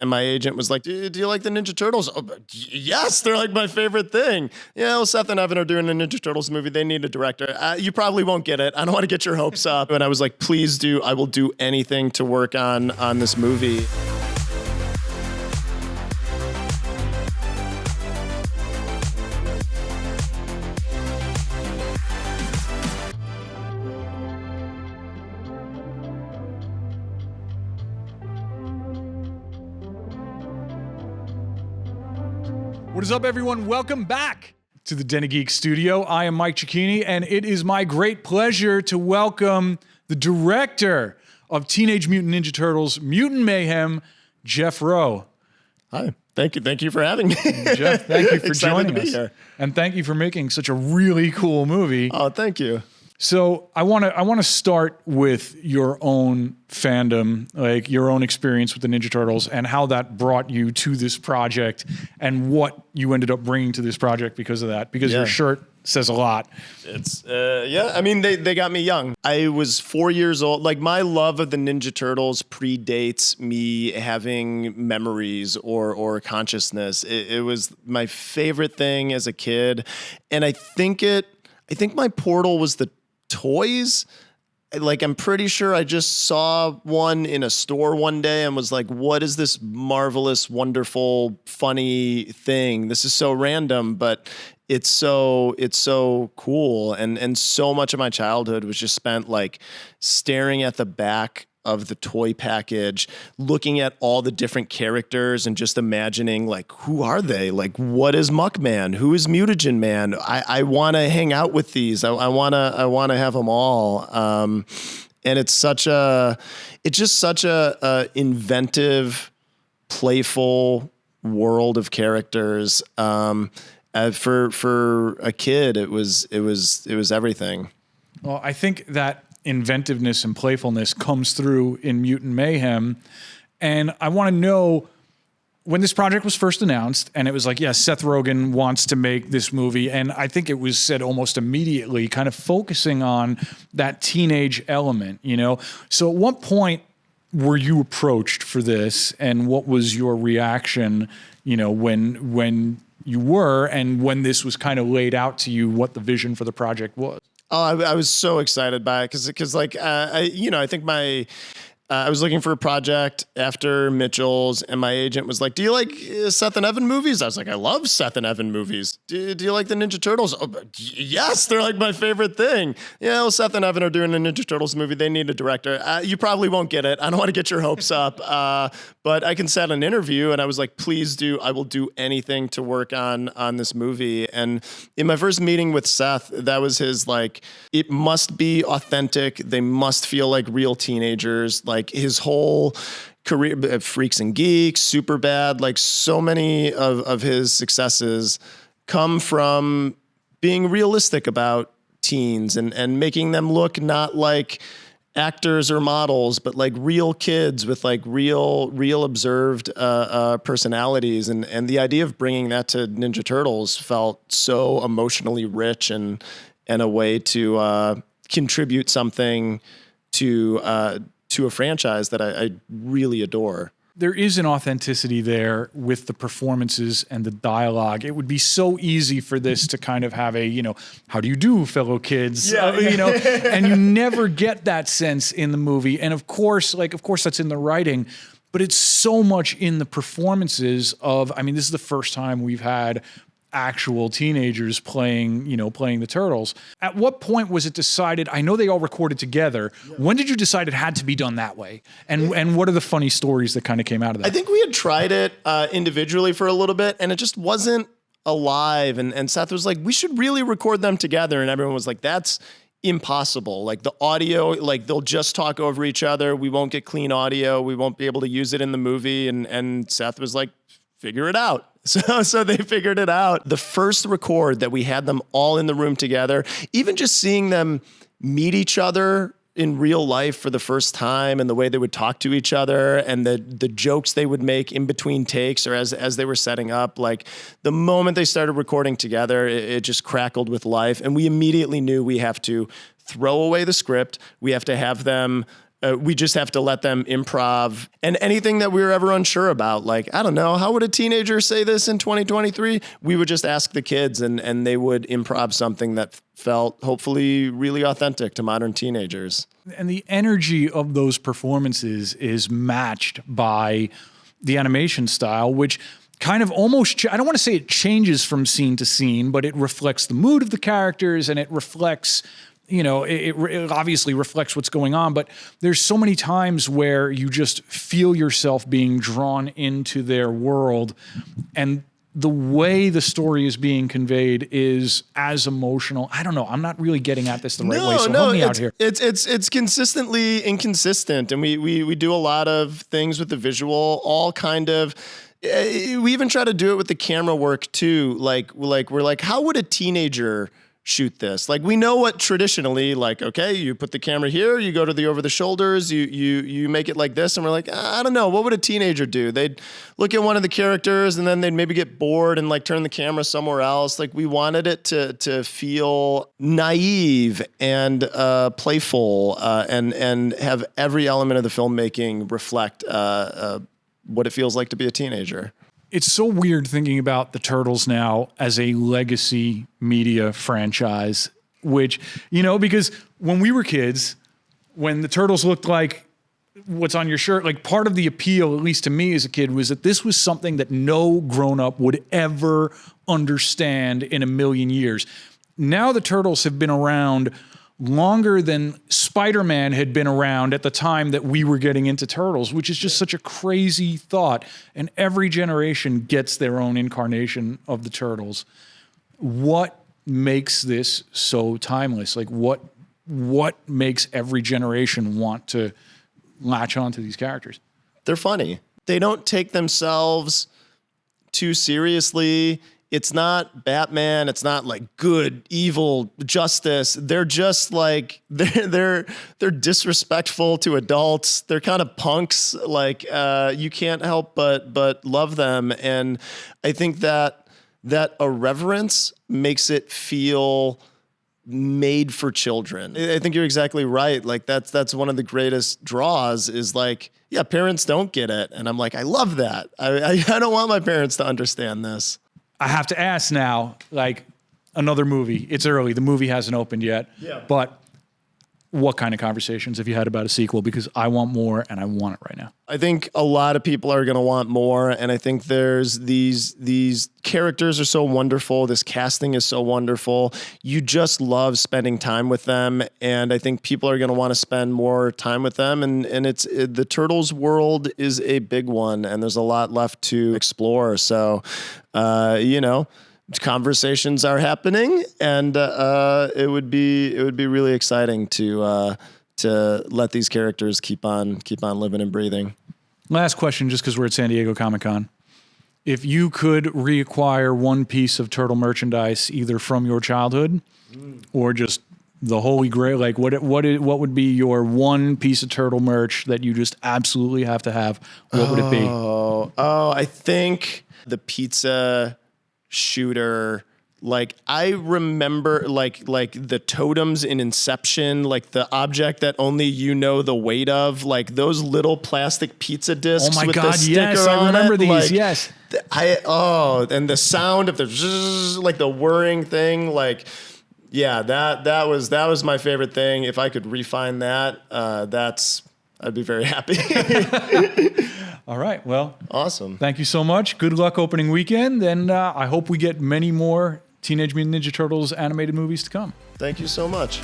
And my agent was like, do you like the Ninja Turtles? Oh, yes, they're like my favorite thing. Yeah, well, Seth and Evan are doing a Ninja Turtles movie. They need a director. You probably won't get it. I don't want to get your hopes up. And I was like, please do. I will do anything to work on this movie. What is up, everyone? Welcome back to the Den of Geek studio. I am Mike Cicchini, and it is my great pleasure to welcome the director of Teenage Mutant Ninja Turtles, Mutant Mayhem, Jeff Rowe. Hi. Thank you. Thank you for having me. Jeff, thank you for joining us. Here. And thank you for making such a really cool movie. Oh, thank you. So I want to start with your own fandom, like your own experience with the Ninja Turtles and how that brought you to this project and what you ended up bringing to this project because of that, because your shirt says a lot. It's, yeah, I mean, they got me young. I was 4 years old. Like, my love of the Ninja Turtles predates me having memories or consciousness. It was my favorite thing as a kid. And I think my portal was the toys. Like, I'm pretty sure I just saw one in a store one day and was like, what is this marvelous, wonderful, funny thing? This is so random, but it's so cool. And so much of my childhood was just spent like staring at the back of the toy package, looking at all the different characters and just imagining, like, who are they? Like, what is Muckman? Who is Mutagen Man? I want to hang out with these. I want to have them all. And it's just such a inventive, playful world of characters. For a kid, it was everything. Well, I think that inventiveness and playfulness comes through in Mutant Mayhem. And I want to know, when this project was first announced and it was like, yes, Seth Rogen wants to make this movie. And I think it was said almost immediately, kind of focusing on that teenage element, you know? So at what point were you approached for this, and what was your reaction, you know, when you were, and when this was kind of laid out to you, what the vision for the project was? Oh, I was so excited by it because like, I think I was looking for a project after Mitchell's, and my agent was like, do you like Seth and Evan movies? I was like, I love Seth and Evan movies. Do you like the Ninja Turtles? Oh, yes, they're like my favorite thing. Yeah, well, Seth and Evan are doing a Ninja Turtles movie. They need a director. You probably won't get it. I don't want to get your hopes up, but I can set an interview. And I was like, please do. I will do anything to work on this movie. And in my first meeting with Seth, that was his, like, it must be authentic. They must feel like real teenagers. Like, his whole career, Freaks and Geeks, Superbad, like so many of his successes come from being realistic about teens and making them look not like actors or models, but like real kids with like real observed personalities. And the idea of bringing that to Ninja Turtles felt so emotionally rich and a way to contribute something to a franchise that I really adore. There is an authenticity there with the performances and the dialogue. It would be so easy for this to kind of have a, you know, how do you do, fellow kids? Yeah. You know, and you never get that sense in the movie. And of course that's in the writing, but it's so much in the performances of, I mean, this is the first time we've had actual teenagers playing the Turtles. At what point was it decided? I know they all recorded together. Yeah. When did you decide it had to be done that way? And what are the funny stories that kind of came out of that? I think we had tried it individually for a little bit, and it just wasn't alive. And Seth was like, we should really record them together. And everyone was like, that's impossible. Like, the audio, like, they'll just talk over each other. We won't get clean audio. We won't be able to use it in the movie. And Seth was like, figure it out. So they figured it out. The first record that we had them all in the room together, even just seeing them meet each other in real life for the first time, and the way they would talk to each other, and the jokes they would make in between takes or as they were setting up, like, the moment they started recording together, it just crackled with life. And we immediately knew we have to throw away the script. We have to have them We just have to let them improv, and anything that we were ever unsure about, like, I don't know, how would a teenager say this in 2023? We would just ask the kids, and they would improv something that felt hopefully really authentic to modern teenagers. And the energy of those performances is matched by the animation style, which kind of almost, I don't want to say it changes from scene to scene, but it reflects the mood of the characters, and it reflects, you know, it obviously reflects what's going on, but there's so many times where you just feel yourself being drawn into their world, and the way the story is being conveyed is as emotional. I don't know. I'm not really getting at this the right way, so help me out here. It's consistently inconsistent, and we do a lot of things with the visual, all kind of. We even try to do it with the camera work too. Like we're like, how would a teenager shoot this? Like, we know what traditionally, like, okay, you put the camera here, you go to the over the shoulders, you make it like this, and we're like, I don't know, what would a teenager do? They'd look at one of the characters and then they'd maybe get bored and like turn the camera somewhere else. Like, we wanted it to feel naive and playful, and have every element of the filmmaking reflect what it feels like to be a teenager. It's so weird thinking about the Turtles now as a legacy media franchise, which, you know, because when we were kids, when the Turtles looked like what's on your shirt, like, part of the appeal, at least to me as a kid, was that this was something that no grown-up would ever understand in a million years. Now the Turtles have been around longer than Spider-Man had been around at the time that we were getting into Turtles, which is just such a crazy thought. And every generation gets their own incarnation of the Turtles. What makes this so timeless? Like, what makes every generation want to latch onto these characters? They're funny. They don't take themselves too seriously. It's not Batman. It's not like good, evil, justice. They're just like, they're disrespectful to adults. They're kind of punks. Like, you can't help but love them. And I think that irreverence makes it feel made for children. I think you're exactly right. Like, that's one of the greatest draws, is like, yeah, parents don't get it. And I'm like, I love that. I don't want my parents to understand this. I have to ask now, like, another movie. It's early. The movie hasn't opened yet. Yeah. But what kind of conversations have you had about a sequel? Because I want more, and I want it right now. I think a lot of people are going to want more, and I think there's these characters are so wonderful. This casting is so wonderful. You just love spending time with them, and I think people are going to want to spend more time with them. And the Turtles world is a big one, and there's a lot left to explore. So, you know, conversations are happening, and it would be really exciting to let these characters keep on living and breathing. Last question, just because we're at San Diego Comic-Con. If you could reacquire one piece of Turtle merchandise, either from your childhood or just the Holy Grail, like, what would be your one piece of Turtle merch that you just absolutely have to have? What would it be? Oh, I think the pizza shooter. Like, I remember like the totems in Inception, like the object that only you know the weight of, like those little plastic pizza discs. Oh my with God, the sticker yes, on I remember it. these, Like, yes. And the sound of the zzz, like the whirring thing, like, yeah, that was my favorite thing. If I could refine that, I'd be very happy. All right. Well, awesome. Thank you so much. Good luck opening weekend. And I hope we get many more Teenage Mutant Ninja Turtles animated movies to come. Thank you so much.